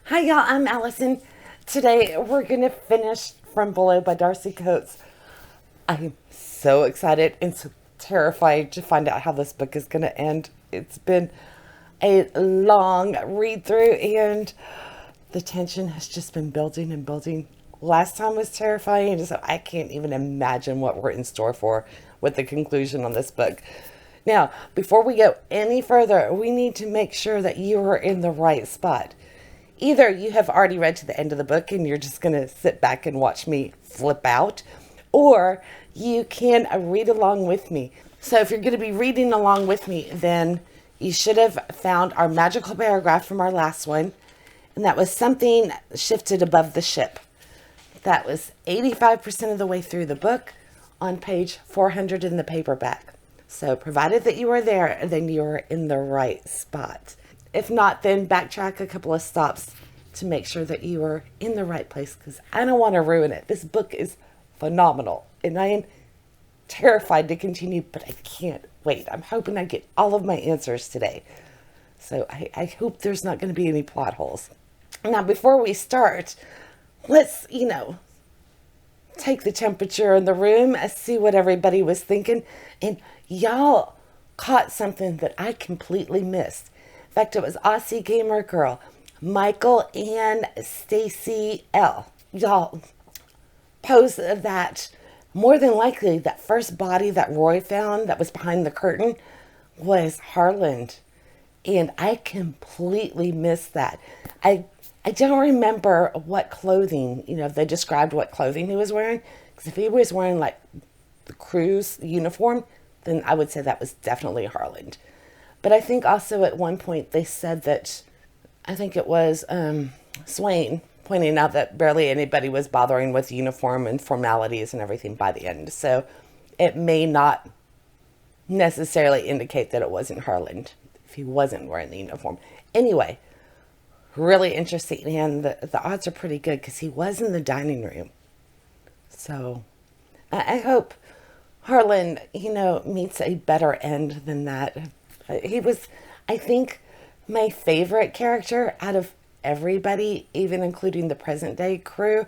Hi, y'all. I'm Allison. Today we're going to finish From Below by Darcy Coates. I'm so excited and so terrified to find out how this book is going to end. It's been a long read through, and the tension has just been building and building. Last time was terrifying, so I can't even imagine what we're in store for with the conclusion on this book. Now, before we go any further, we need to make sure that you are in the right spot. Either you have already read to the end of the book and you're just going to sit back and watch me flip out, or you can read along with me. So if you're going to be reading along with me, then you should have found our magical paragraph from our last one, and that was something shifted above the ship. That was 85% of the way through the book on page 400 in the paperback. So provided that you are there, then you are in the right spot. If not, then backtrack a couple of stops to make sure that you are in the right place, because I don't want to ruin it. This book is phenomenal, and I am terrified to continue, but I can't wait. I'm hoping I get all of my answers today. So I hope there's not going to be any plot holes. Now, before we start, let's, take the temperature in the room, see what everybody was thinking. And y'all caught something that I completely missed. In fact, it was Aussie Gamer Girl, Michael, and Stacy L. Y'all posed that more than likely that first body that Roy found that was behind the curtain was Harland. And I completely missed that. I don't remember what clothing, if they described what clothing he was wearing. Because if he was wearing like the crew's uniform, then I would say that was definitely Harland. But I think also at one point they said that, I think it was Swain pointing out that barely anybody was bothering with uniform and formalities and everything by the end. So it may not necessarily indicate that it wasn't Harland if he wasn't wearing the uniform. Anyway, really interesting, and the odds are pretty good because he was in the dining room. So I hope Harlan, meets a better end than that. He was, I think, my favorite character out of everybody, even including the present day crew.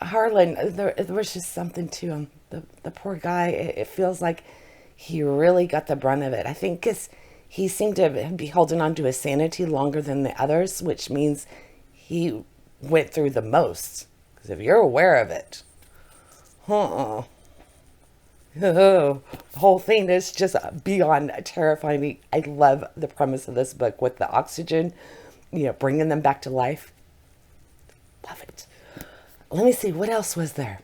Harlan, there was just something to him. The poor guy, it feels like he really got the brunt of it. I think because he seemed to be holding on to his sanity longer than the others, which means he went through the most. Because if you're aware of it, the whole thing is just beyond terrifying. I love the premise of this book with the oxygen, bringing them back to life. Love it. Let me see, what else was there?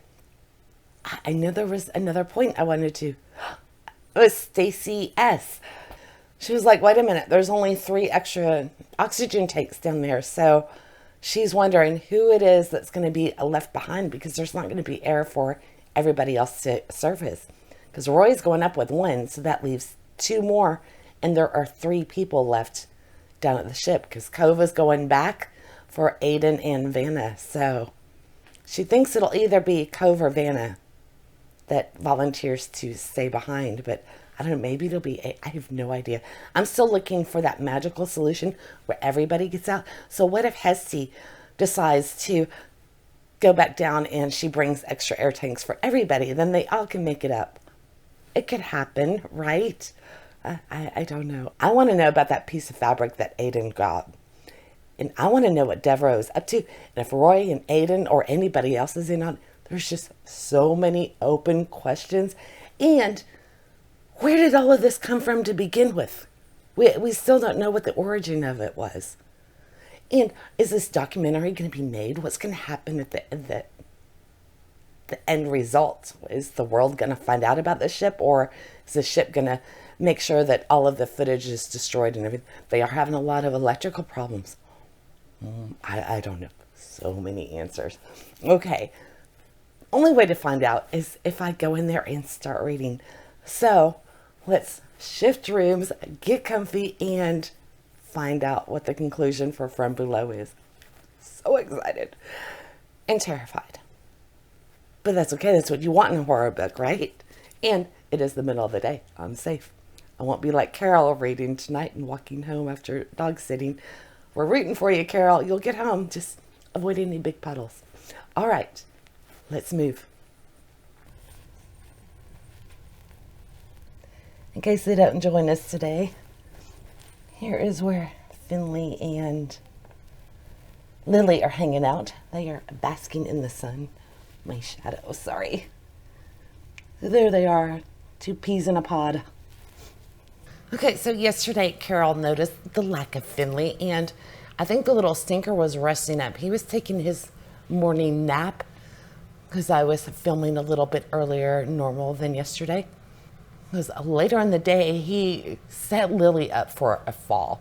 I know there was another point I wanted to. It was Stacy S. She was like, wait a minute, there's only 3 extra oxygen tanks down there. So she's wondering who it is that's going to be left behind, because there's not going to be air for everybody else to surface. Because Roy's going up with 1, so that leaves 2 more. And there are 3 people left down at the ship, because Kova's going back for Aiden and Vanna. So she thinks it'll either be Kova or Vanna that volunteers to stay behind, but I don't know, maybe it'll be, I have no idea. I'm still looking for that magical solution where everybody gets out. So what if Hesty decides to go back down and she brings extra air tanks for everybody? Then they all can make it up. It could happen, right? I don't know. I want to know about that piece of fabric that Aiden got. And I want to know what Devereaux is up to. And if Roy and Aiden or anybody else is in on, there's just so many open questions. And where did all of this come from to begin with? We still don't know what the origin of it was. And is this documentary going to be made? What's going to happen at the end result? Is the world going to find out about the ship, or is the ship going to make sure that all of the footage is destroyed and everything? They are having a lot of electrical problems. I don't know. So many answers. Okay. Only way to find out is if I go in there and start reading. So let's shift rooms, get comfy, and find out what the conclusion for From Below is. So excited and terrified. But that's okay. That's what you want in a horror book, right? And it is the middle of the day. I'm safe. I won't be like Carol reading tonight and walking home after dog sitting. We're rooting for you, Carol. You'll get home. Just avoid any big puddles. All right, let's move. In case they don't join us today, here is where Finley and Lily are hanging out. They are basking in the sun. My shadow, sorry. There they are, 2 peas in a pod. Okay, so yesterday Carol noticed the lack of Finley, and I think the little stinker was resting up. He was taking his morning nap because I was filming a little bit earlier normal than yesterday. Because later in the day, he set Lily up for a fall.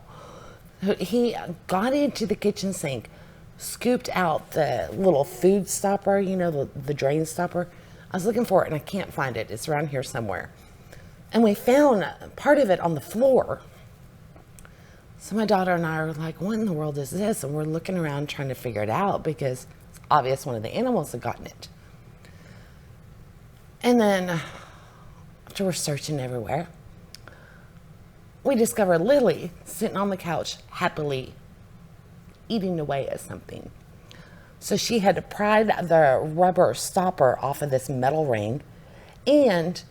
He got into the kitchen sink, scooped out the little food stopper, you know, the drain stopper. I was looking for it and I can't find it. It's around here somewhere. And we found part of it on the floor. So my daughter and I are like, what in the world is this? And we're looking around trying to figure it out because it's obvious one of the animals had gotten it. And then after we're searching everywhere, we discovered Lily sitting on the couch happily eating away at something. So she had to pry the rubber stopper off of this metal ring and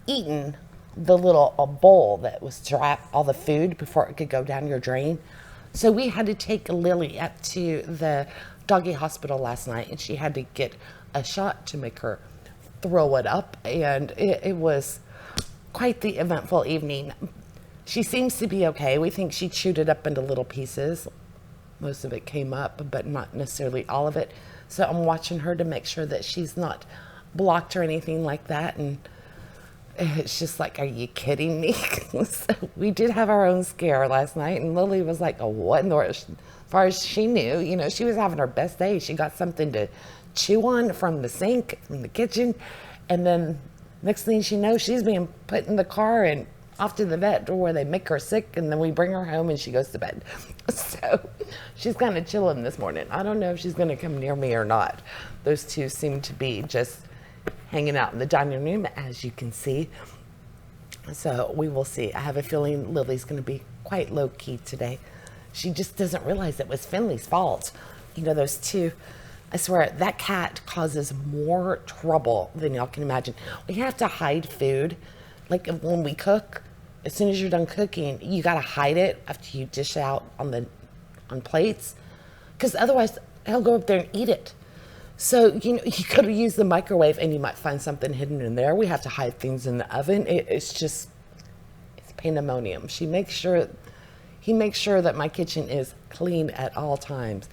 eaten the little bowl that was to wrap all the food before it could go down your drain. So we had to take Lily up to the doggy hospital last night, and she had to get a shot to make her throw it up, and it was quite the eventful evening. She seems to be okay. We think she chewed it up into little pieces. Most of it came up, but not necessarily all of it. So I'm watching her to make sure that she's not blocked or anything like that. And it's just like, are you kidding me? So we did have our own scare last night, and Lily was like, oh, what in the world? As far as she knew, you know, she was having her best day. She got something to chew on from the sink, from the kitchen. And then next thing she knows, she's being put in the car and off to the vet where they make her sick, and then we bring her home and she goes to bed. So she's kind of chilling this morning. I don't know if she's going to come near me or not. Those two seem to be just hanging out in the dining room, as you can see. So we will see. I have a feeling Lily's going to be quite low-key today. She just doesn't realize it was Finley's fault. You know, those two, I swear, that cat causes more trouble than y'all can imagine. We have to hide food. Like when we cook, as soon as you're done cooking, you got to hide it after you dish out on plates, because otherwise he'll go up there and eat it. So, you know, you could use the microwave and you might find something hidden in there. We have to hide things in the oven. It's pandemonium. He makes sure that my kitchen is clean at all times.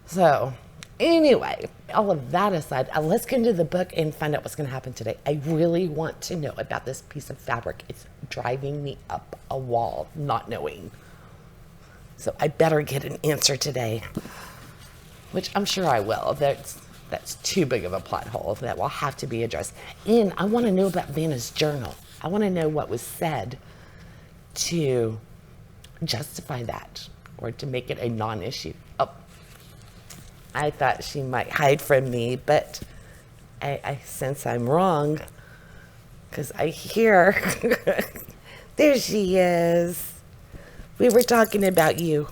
So anyway, all of that aside, let's get into the book and find out what's going to happen today. I really want to know about this piece of fabric. It's driving me up a wall, not knowing. So I better get an answer today, which I'm sure I will. That's too big of a plot hole that will have to be addressed. And I want to know about Vanna's journal. I want to know what was said to justify that or to make it a non-issue. Oh, I thought she might hide from me, but I sense I'm wrong because I hear. There she is. We were talking about you.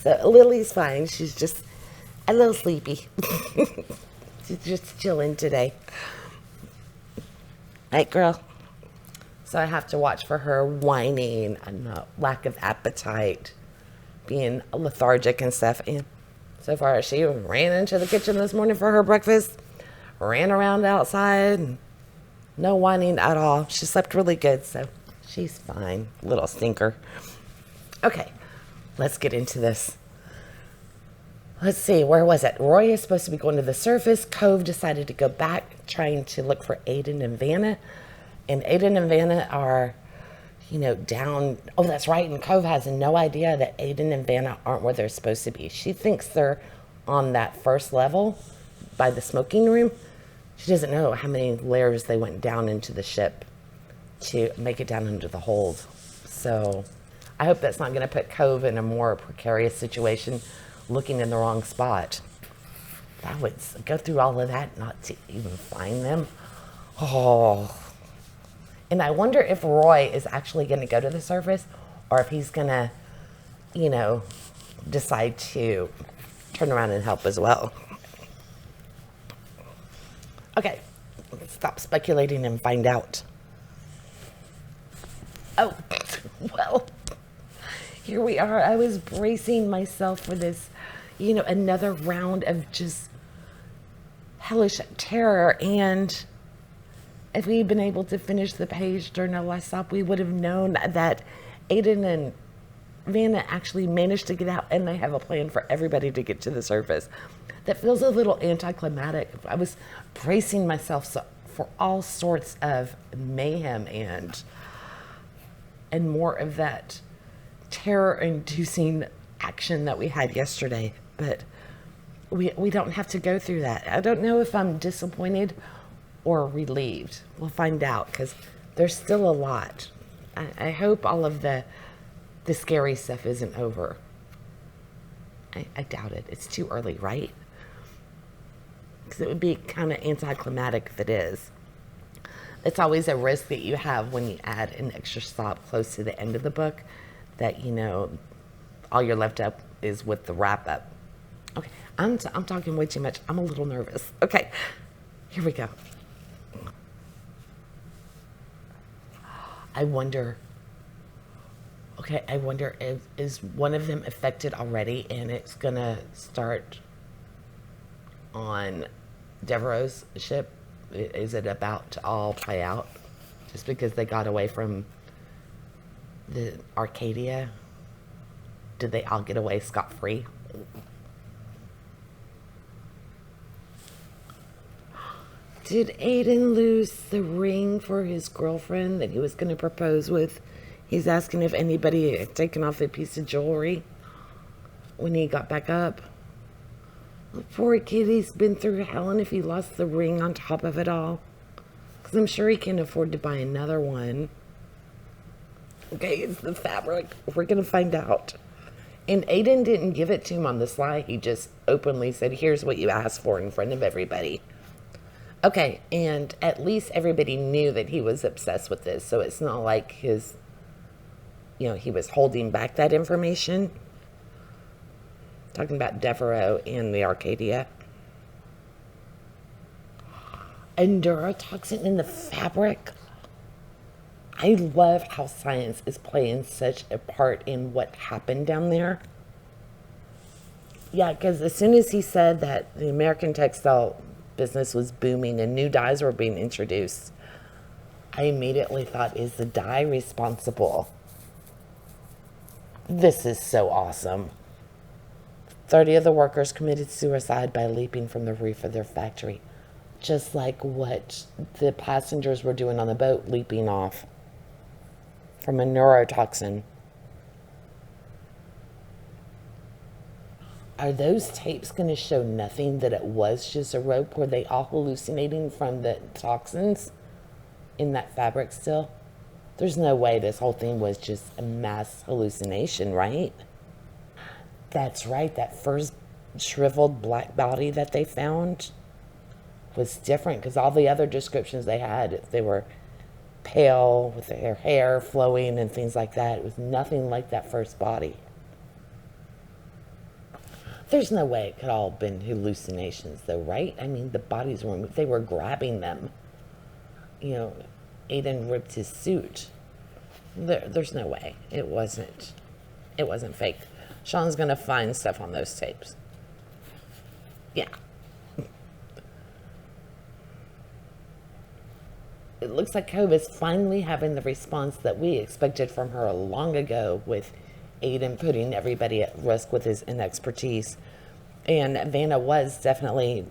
So Lily's fine. She's just a little sleepy. She's just chilling today. Right, girl? So I have to watch for her whining and lack of appetite, being lethargic and stuff. And so far, she ran into the kitchen this morning for her breakfast, ran around outside, and no whining at all. She slept really good, so she's fine. Little stinker. Okay, let's get into this. Let's see, where was it? Roy is supposed to be going to the surface. Cove decided to go back, trying to look for Aiden and Vanna. And Aiden and Vanna are, you know, down. Oh, that's right. And Cove has no idea that Aiden and Vanna aren't where they're supposed to be. She thinks they're on that first level by the smoking room. She doesn't know how many layers they went down into the ship to make it down into the hold. So I hope that's not going to put Cove in a more precarious situation, looking in the wrong spot. That would go through all of that not to even find them. Oh. And I wonder if Roy is actually going to go to the surface or if he's going to you know, decide to turn around and help as well. Okay, let's stop speculating and find out. Oh, well, here we are. I was bracing myself for this, another round of just hellish terror. And if we'd been able to finish the page during our last stop, we would have known that Aiden and Vanna actually managed to get out, and they have a plan for everybody to get to the surface. That feels a little anticlimactic. I was bracing myself for all sorts of mayhem and more of that terror-inducing action that we had yesterday. But we don't have to go through that. I don't know if I'm disappointed or relieved. We'll find out, because there's still a lot. I hope all of the scary stuff isn't over. I doubt it. It's too early, right? Because it would be kind of anticlimactic if it is. It's always a risk that you have when you add an extra stop close to the end of the book, that, all you're left up is with the wrap up. Okay, I'm talking way too much. I'm a little nervous. Okay, here we go. I wonder if is one of them affected already, and it's gonna start on Devereaux's ship. Is it about to all play out just because they got away from the Arcadia? Did they all get away scot-free? Did Aiden lose the ring for his girlfriend that he was going to propose with? He's asking if anybody had taken off a piece of jewelry when he got back up. The poor kid, he's been through hell, and if he lost the ring on top of it all, because I'm sure he can't afford to buy another one. Okay, it's the fabric. We're going to find out. And Aiden didn't give it to him on the sly. He just openly said, here's what you asked for, in front of everybody. Okay, and at least everybody knew that he was obsessed with this, so it's not like he was holding back that information. Talking about Devereaux and the Arcadia. And neurotoxin in the fabric. I love how science is playing such a part in what happened down there. Yeah, because as soon as he said that the American textile business was booming and new dyes were being introduced, I immediately thought, is the dye responsible? This is so awesome. 30 of the workers committed suicide by leaping from the roof of their factory. Just like what the passengers were doing on the boat, leaping off from a neurotoxin. Are those tapes going to show nothing, that it was just a rope? Were they all hallucinating from the toxins in that fabric still? There's no way this whole thing was just a mass hallucination, right? That's right. That first shriveled black body that they found was different, because all the other descriptions they had, they were pale with their hair flowing and things like that. It was nothing like that first body. There's no way it could all have been hallucinations, though, right? I mean, the bodies were, they were grabbing them. Aiden ripped his suit. There's no way. It wasn't fake. Sean's going to find stuff on those tapes. Yeah. It looks like Cove is finally having the response that we expected from her long ago, with Aiden putting everybody at risk with his inexpertise. And Vanna was definitely,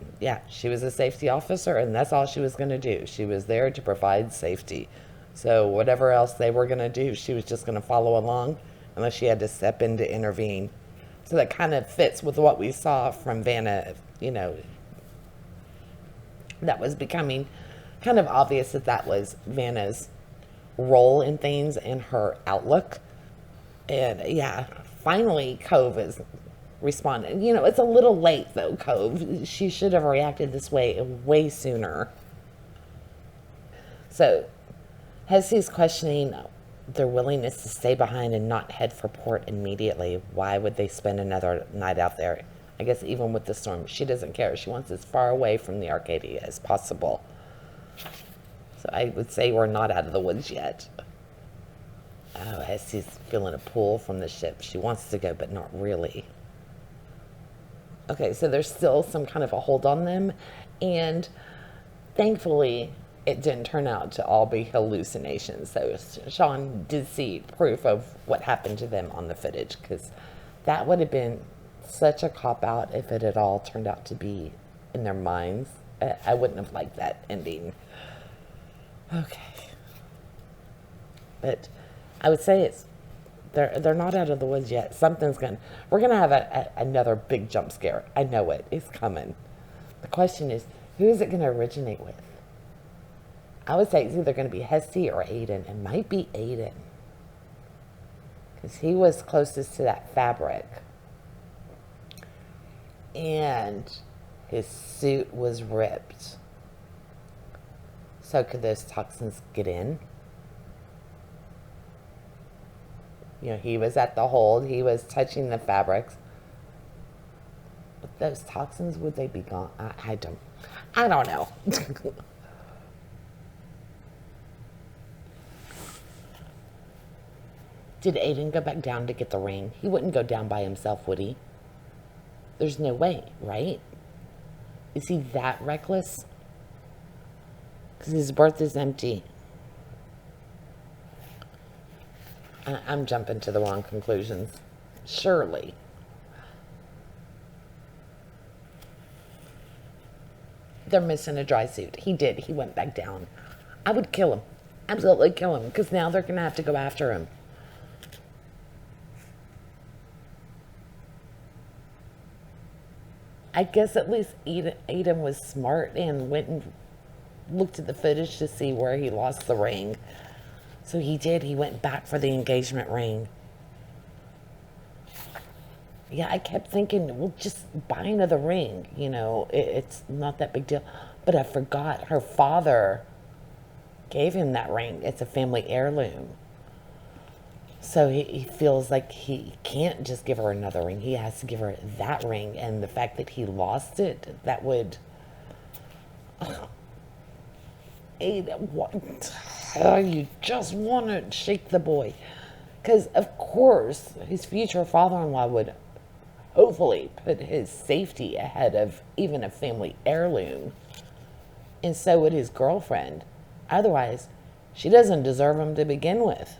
she was a safety officer, and that's all she was going to do. She was there to provide safety. So whatever else they were going to do, she was just going to follow along unless she had to step in to intervene. So that kind of fits with what we saw from Vanna, that was becoming kind of obvious that was Vanna's role in things and her outlook. And finally Cove is responding. It's a little late though, Cove. She should have reacted this way sooner. So Hesse's questioning their willingness to stay behind and not head for port immediately. Why would they spend another night out there? I guess even with the storm, she doesn't care. She wants as far away from the Arcadia as possible. So I would say we're not out of the woods yet. Oh, Hessie's feeling a pull from the ship. She wants to go, but not really. Okay, so there's still some kind of a hold on them. And thankfully, it didn't turn out to all be hallucinations. So Sean did see proof of what happened to them on the footage, because that would have been such a cop-out if it had all turned out to be in their minds. I wouldn't have liked that ending. Okay. But I would say they're not out of the woods yet. We're gonna have another big jump scare. I know it. It's coming. The question is, who is it gonna originate with? I would say it's either gonna be Hessie or Aiden. It might be Aiden, because he was closest to that fabric, and his suit was ripped. So could those toxins get in? You know, he was at the hold. He was touching the fabrics. But those toxins, would they be gone? I don't know. Did Aiden go back down to get the ring? He wouldn't go down by himself, would he? There's no way, right? Is he that reckless? Because his berth is empty. I'm jumping to the wrong conclusions. Surely. They're missing a dry suit. He did. He went back down. I would kill him. Absolutely kill him. Because now they're going to have to go after him. I guess at least Aiden was smart and went and looked at the footage to see where he lost the ring. So he did. He went back for the engagement ring. Yeah, I kept thinking, well, just buy another ring. You know, it's not that big deal. But I forgot her father gave him that ring. It's a family heirloom. So he feels like he can't just give her another ring. He has to give her that ring. And the fact that he lost it, that would... Aiden, what? You just want to shake the boy. Because, of course, his future father-in-law would hopefully put his safety ahead of even a family heirloom. And so would his girlfriend. Otherwise, she doesn't deserve him to begin with.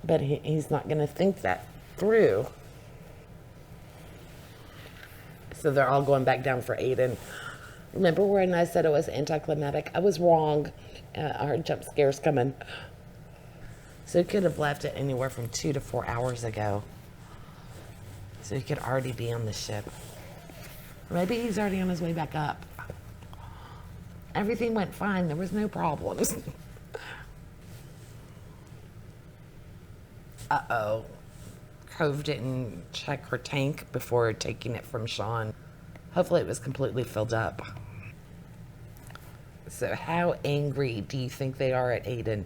But he's not going to think that through. So they're all going back down for Aiden. Remember when I said it was anticlimactic? I was wrong. Our jump scare's coming. So he could have left it anywhere from 2 to 4 hours ago. So he could already be on the ship. Maybe he's already on his way back up. Everything went fine. There was no problems. Uh-oh. Cove didn't check her tank before taking it from Sean. Hopefully it was completely filled up. So how angry do you think they are at Aiden?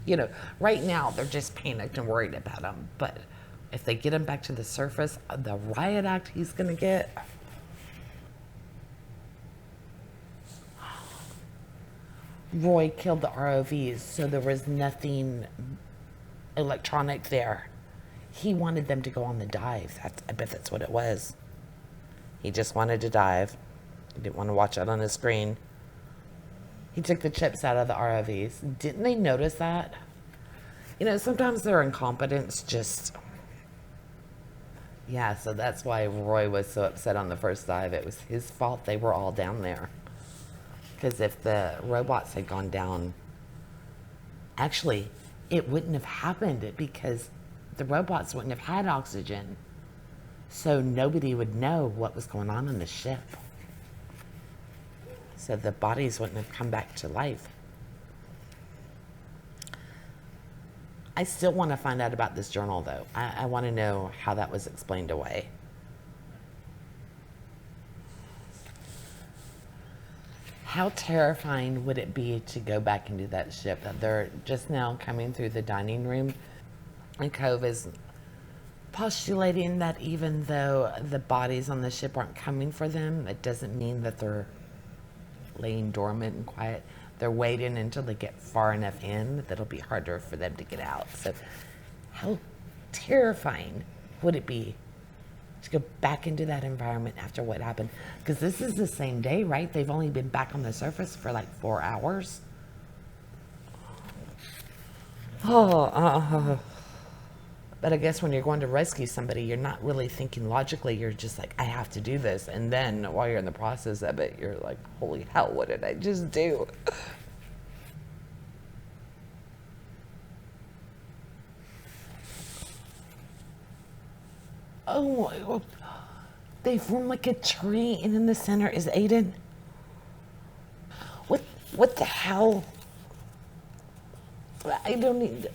You know, right now they're just panicked and worried about him. But if they get him back to the surface, the riot act he's going to get. Roy killed the ROVs, so there was nothing electronic there. He wanted them to go on the dive. I bet that's what it was. He just wanted to dive. He didn't want to watch it on his screen. He took the chips out of the ROVs. Didn't they notice that? You know, sometimes their incompetence just... Yeah, so that's why Roy was so upset on the first dive. It was his fault they were all down there. Because if the robots had gone down... Actually, it wouldn't have happened because the robots wouldn't have had oxygen. So nobody would know what was going on the ship. So the bodies wouldn't have come back to life. I still want to find out about this journal, though. I want to know how that was explained away. How terrifying would it be to go back into that ship? That they're just now coming through the dining room, and Cove is postulating that even though the bodies on the ship aren't coming for them, it doesn't mean that they're laying dormant and quiet. They're waiting until they get far enough in that it'll be harder for them to get out. So, how terrifying would it be to go back into that environment after what happened? Because this is the same day, right? They've only been back on the surface for like 4 hours. But I guess when you're going to rescue somebody, you're not really thinking logically. You're just like, I have to do this. And then while you're in the process of it, you're like, holy hell, what did I just do? Oh, they form like a tree, and in the center is Aiden. What the hell? I don't need.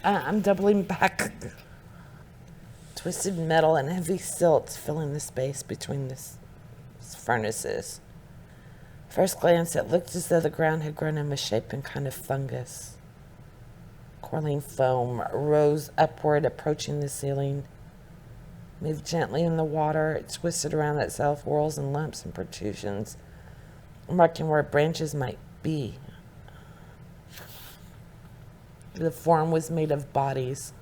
I'm doubling back. Twisted metal and heavy silts filling the space between the furnaces. First glance, it looked as though the ground had grown a misshapen kind of fungus. Coiling foam rose upward, approaching the ceiling. Moved gently in the water, it twisted around itself, whirls and lumps and protrusions, marking where branches might be. The form was made of bodies,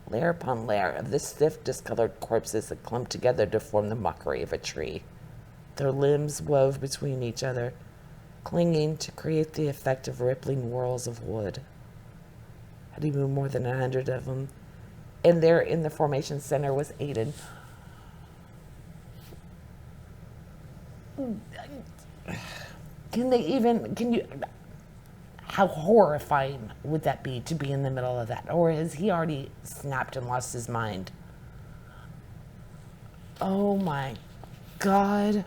layer upon layer of the stiff, discolored corpses that clumped together to form the mockery of a tree. Their limbs wove between each other, clinging to create the effect of rippling whorls of wood. Had even more than 100 of them. And there in the formation center was Aiden. Can you, how horrifying would that be to be in the middle of that? Or has he already snapped and lost his mind? Oh my God.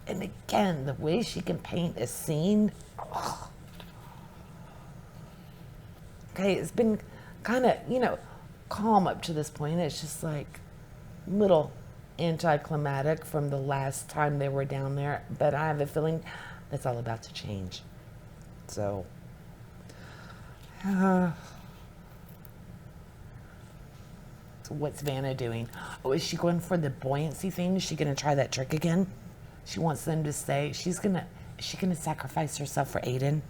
And again, the way she can paint a scene. Oh. Okay, it's been kind of, calm up to this point. It's just like little anticlimactic from the last time they were down there. But I have a feeling that's all about to change. So, so what's Vanna doing? Oh, is she going for the buoyancy thing? Is she going to try that trick again? She wants them to stay. Is she going to sacrifice herself for Aiden?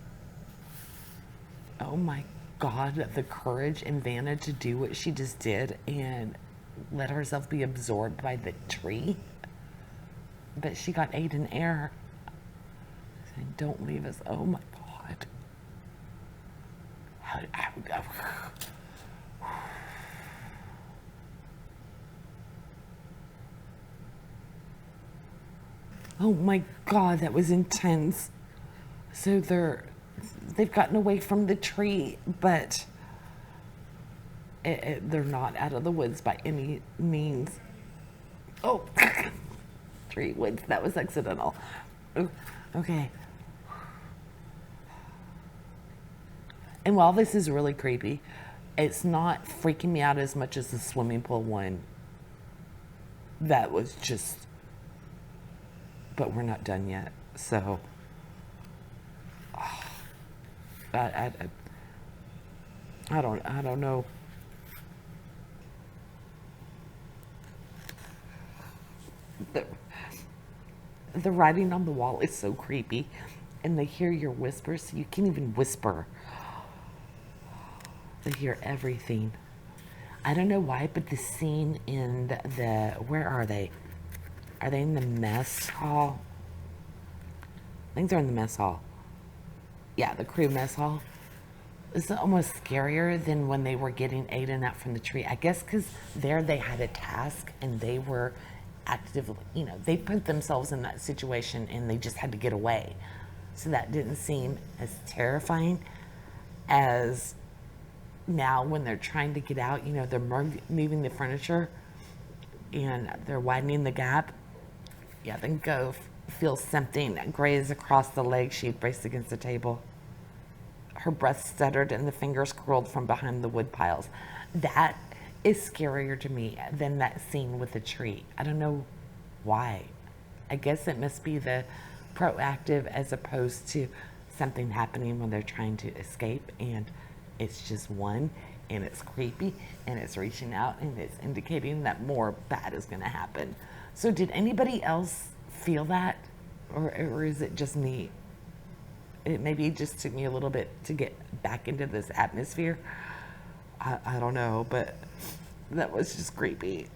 Oh my God, the courage in Vanna to do what she just did and let herself be absorbed by the tree. But she got Aiden air. Saying, don't leave us. Oh my God. Oh my God, that was intense. So they've gotten away from the tree, but they're not out of the woods by any means. Oh, tree woods, that was accidental. Okay. And while this is really creepy, it's not freaking me out as much as the swimming pool one. That was just, but we're not done yet. So, I don't know. The writing on the wall is so creepy, and they hear your whispers, so you can't even whisper. They hear everything. I don't know why, but the scene in the where are they? Are they in the mess hall? I think they're in the mess hall. Yeah, the crew mess hall. It's almost scarier than when they were getting Aiden out from the tree. I guess because there they had a task and they were actively, they put themselves in that situation and they just had to get away. So that didn't seem as terrifying as now when they're trying to get out. They're moving the furniture and they're widening the gap. Yeah, then go feel something graze across the leg she braced against the table. Her breath stuttered and the fingers curled from behind the wood piles. That is scarier to me than that scene with the tree. I don't know why. I guess it must be the proactive as opposed to something happening when they're trying to escape and it's just one and it's creepy and it's reaching out and it's indicating that more bad is going to happen. So did anybody else feel that, or is it just me? It maybe just took me a little bit to get back into this atmosphere. I don't know, but that was just creepy.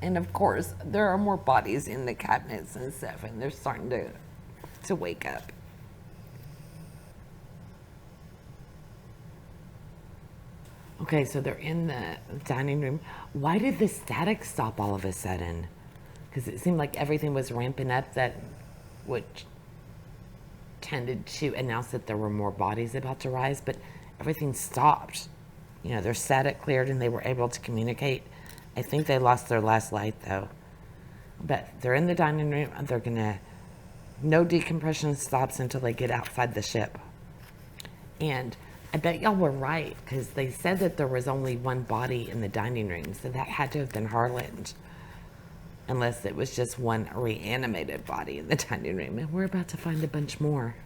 And of course, there are more bodies in the cabinets and stuff, and they're starting to wake up. Okay, so they're in the dining room. Why did the static stop all of a sudden? Because it seemed like everything was ramping up, that which tended to announce that there were more bodies about to rise, but everything stopped. You know, their static cleared and they were able to communicate. I think they lost their last light though. But they're in the dining room and they're gonna, no decompression stops until they get outside the ship. And I bet y'all were right, because they said that there was only one body in the dining room, so that had to have been Harland. Unless it was just one reanimated body in the dining room, and we're about to find a bunch more.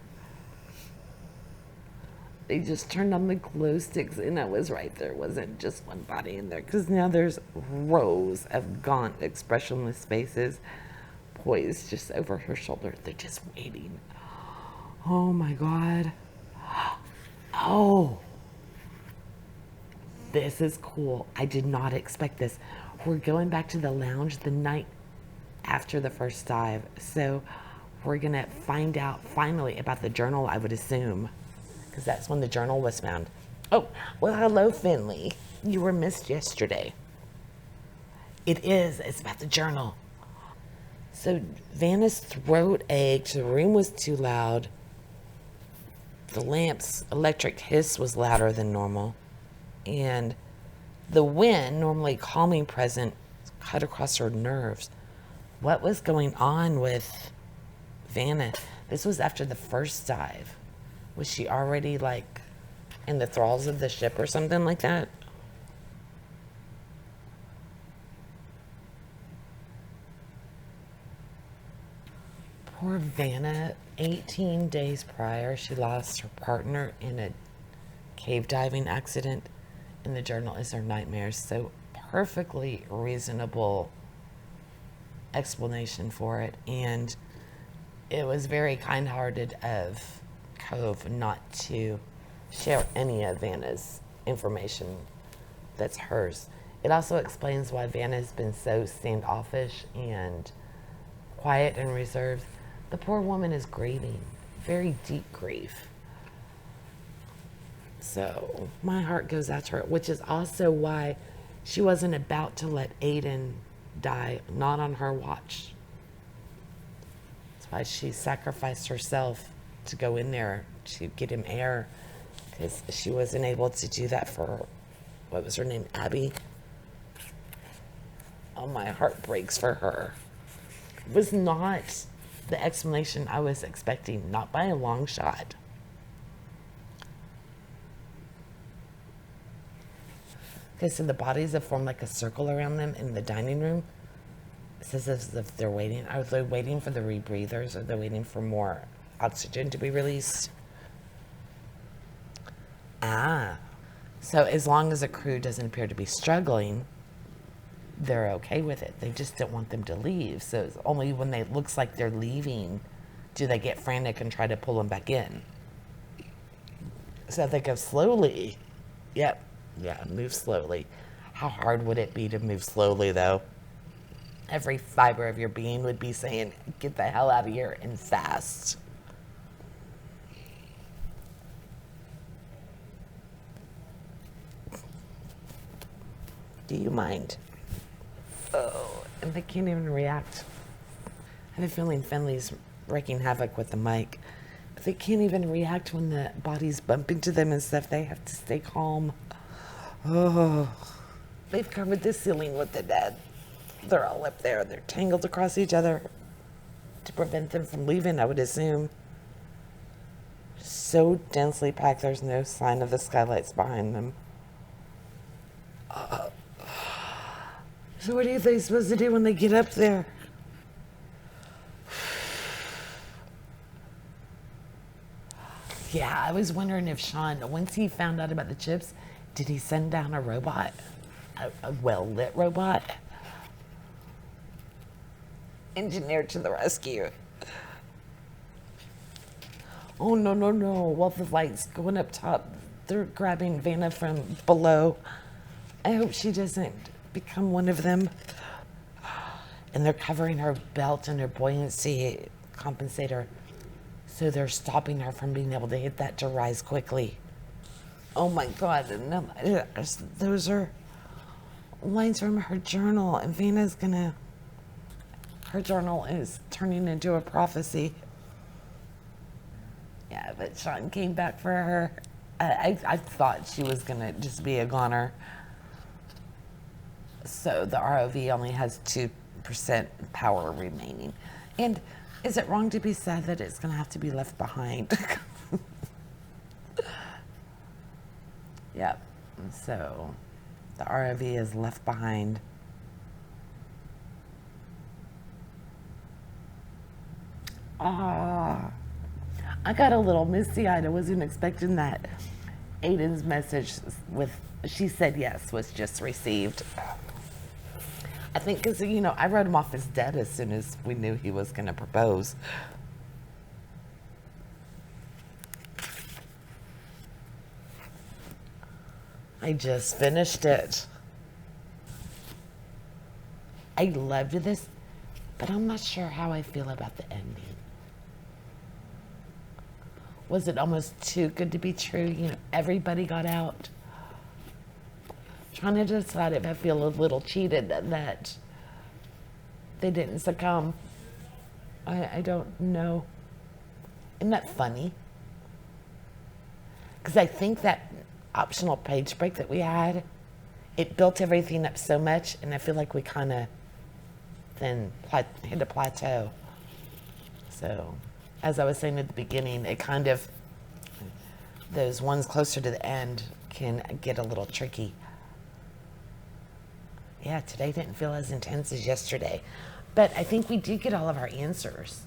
They just turned on the glow sticks, and I was right, there wasn't just one body in there, because now there's rows of gaunt, expressionless faces poised just over her shoulder. They're just waiting. Oh my God. Oh, this is cool. I did not expect this. We're going back to the lounge the night after the first dive. So we're going to find out finally about the journal, I would assume, because that's when the journal was found. Oh, well, hello, Finley. You were missed yesterday. It is. It's about the journal. So Vanna's throat ached. The room was too loud. The lamp's electric hiss was louder than normal. And the wind, normally calming present, cut across her nerves. What was going on with Vanna? This was after the first dive. Was she already like in the thralls of the ship or something like that? Poor Vanna. 18 days prior, she lost her partner in a cave diving accident. In the journal is her nightmares. So perfectly reasonable explanation for it. And it was very kind-hearted of Cove not to share any of Vanna's information that's hers. It also explains why Vanna's been so standoffish and quiet and reserved. The poor woman is grieving, very deep grief. So my heart goes out to her, which is also why she wasn't about to let Aiden die, not on her watch. That's why she sacrificed herself to go in there to get him air, because she wasn't able to do that for, what was her name, Abby? Oh, my heart breaks for her. It was not the explanation I was expecting, not by a long shot. Okay, so the bodies have formed like a circle around them in the dining room. It says as if they're waiting. Are they waiting for the rebreathers? Are they waiting for more oxygen to be released? Ah, so as long as the crew doesn't appear to be struggling, they're okay with it. They just don't want them to leave. So it's only when it looks like they're leaving do they get frantic and try to pull them back in. So they go slowly. Yep. Yeah, move slowly. How hard would it be to move slowly, though? Every fiber of your being would be saying, get the hell out of here and fast. Do you mind? Oh, and they can't even react. I have a feeling Finley's wreaking havoc with the mic. But they can't even react when the bodies bump into them and stuff. They have to stay calm. Oh, they've covered the ceiling with the dead. They're all up there. They're tangled across each other to prevent them from leaving, I would assume. So densely packed, there's no sign of the skylights behind them. So what are they supposed to do when they get up there? Yeah, I was wondering if Sean, once he found out about the chips, did he send down a robot? A well-lit robot? Engineered to the rescue. Oh, no, no, no. While the light's going up top, they're grabbing Vanna from below. I hope she doesn't become one of them. And they're covering her belt and her buoyancy compensator. So they're stopping her from being able to hit that to rise quickly. Oh my God. No, those are lines from her journal. And Vanna's gonna... Her journal is turning into a prophecy. Yeah, but Sean came back for her. I thought she was gonna just be a goner. So the ROV only has 2% power remaining. And is it wrong to be sad that it's gonna have to be left behind? Yep. So the ROV is left behind. Ah, I got a little misty-eyed. I wasn't expecting that. Aiden's message with, she said yes, was just received. I think because, you know, I wrote him off as dead as soon as we knew he was going to propose. I just finished it. I loved this, but I'm not sure how I feel about the ending. Was it almost too good to be true? You know, everybody got out. Trying to decide if I feel a little cheated that they didn't succumb. I don't know. Isn't that funny? Because I think that optional page break that we had, it built everything up so much, and I feel like we kind of then hit a plateau. So, as I was saying at the beginning, it kind of, those ones closer to the end can get a little tricky. Yeah, today didn't feel as intense as yesterday. But I think we did get all of our answers.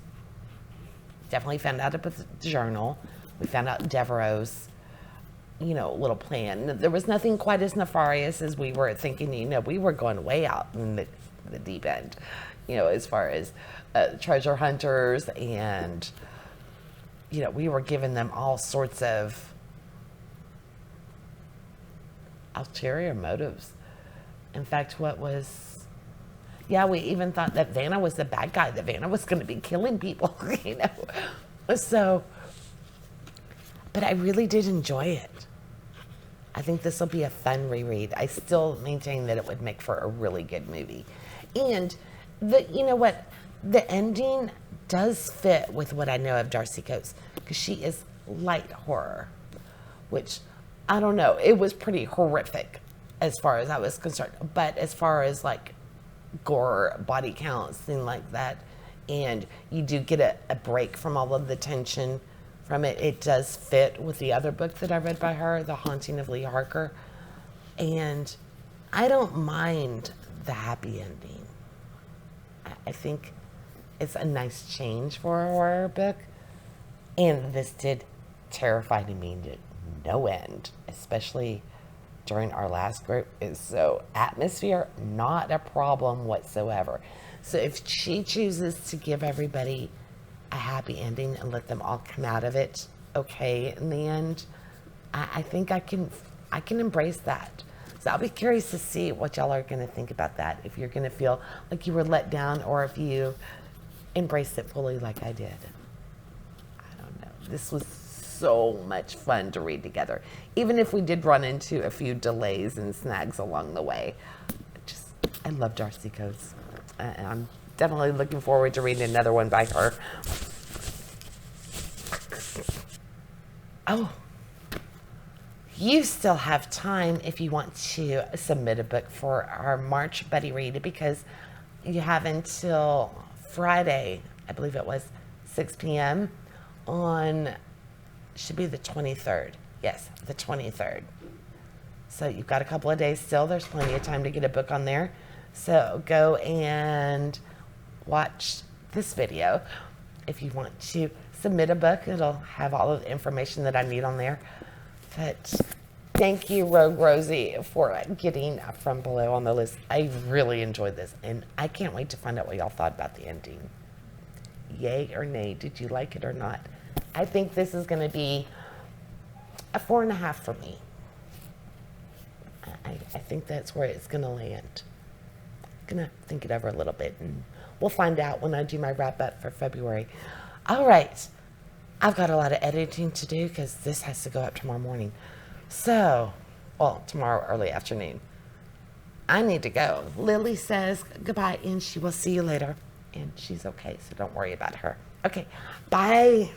Definitely found out about the journal. We found out Devereaux's, you know, little plan. There was nothing quite as nefarious as we were thinking. You know, we were going way out in the deep end, you know, as far as treasure hunters, and, you know, we were giving them all sorts of ulterior motives. In fact, yeah, we even thought that Vanna was the bad guy, that Vanna was going to be killing people, you know. So, but I really did enjoy it. I think this will be a fun reread. I still maintain that it would make for a really good movie. And, you know what, the ending does fit with what I know of Darcy Coates, because she is light horror, which, I don't know, it was pretty horrific as far as I was concerned. But as far as like gore, body counts, things like that, and you do get a break from all of the tension from it. It does fit with the other book that I read by her, The Haunting of Lee Harker. And I don't mind the happy ending. I think it's a nice change for a horror book. And this did terrify me to no end, especially during our last group. So atmosphere, not a problem whatsoever. So if she chooses to give everybody a happy ending and let them all come out of it okay in the end, I think I can embrace that. So I'll be curious to see what y'all are going to think about that. If you're going to feel like you were let down, or if you embraced it fully like I did. I don't know. This was so much fun to read together, even if we did run into a few delays and snags along the way. I love Darcy Coates. I'm definitely looking forward to reading another one by her. Oh, you still have time if you want to submit a book for our March Buddy Read, because you have until Friday, I believe it was 6 p.m. on, should be the 23rd. Yes, the 23rd. So you've got a couple of days still. There's plenty of time to get a book on there. So go and watch this video if you want to submit a book, it'll have all of the information that I need on there. But thank you, Rogue Rosie, for getting From Below on the list. I really enjoyed this, and I can't wait to find out what y'all thought about the ending. Yay or nay? Did you like it or not? I think this is going to be a 4.5 for me. I think that's where it's going to land. I'm going to think it over a little bit, and we'll find out when I do my wrap up for February. All right. I've got a lot of editing to do because this has to go up tomorrow morning. So, well, tomorrow early afternoon. I need to go. Lily says goodbye, and she will see you later. And she's okay, so don't worry about her. Okay, bye.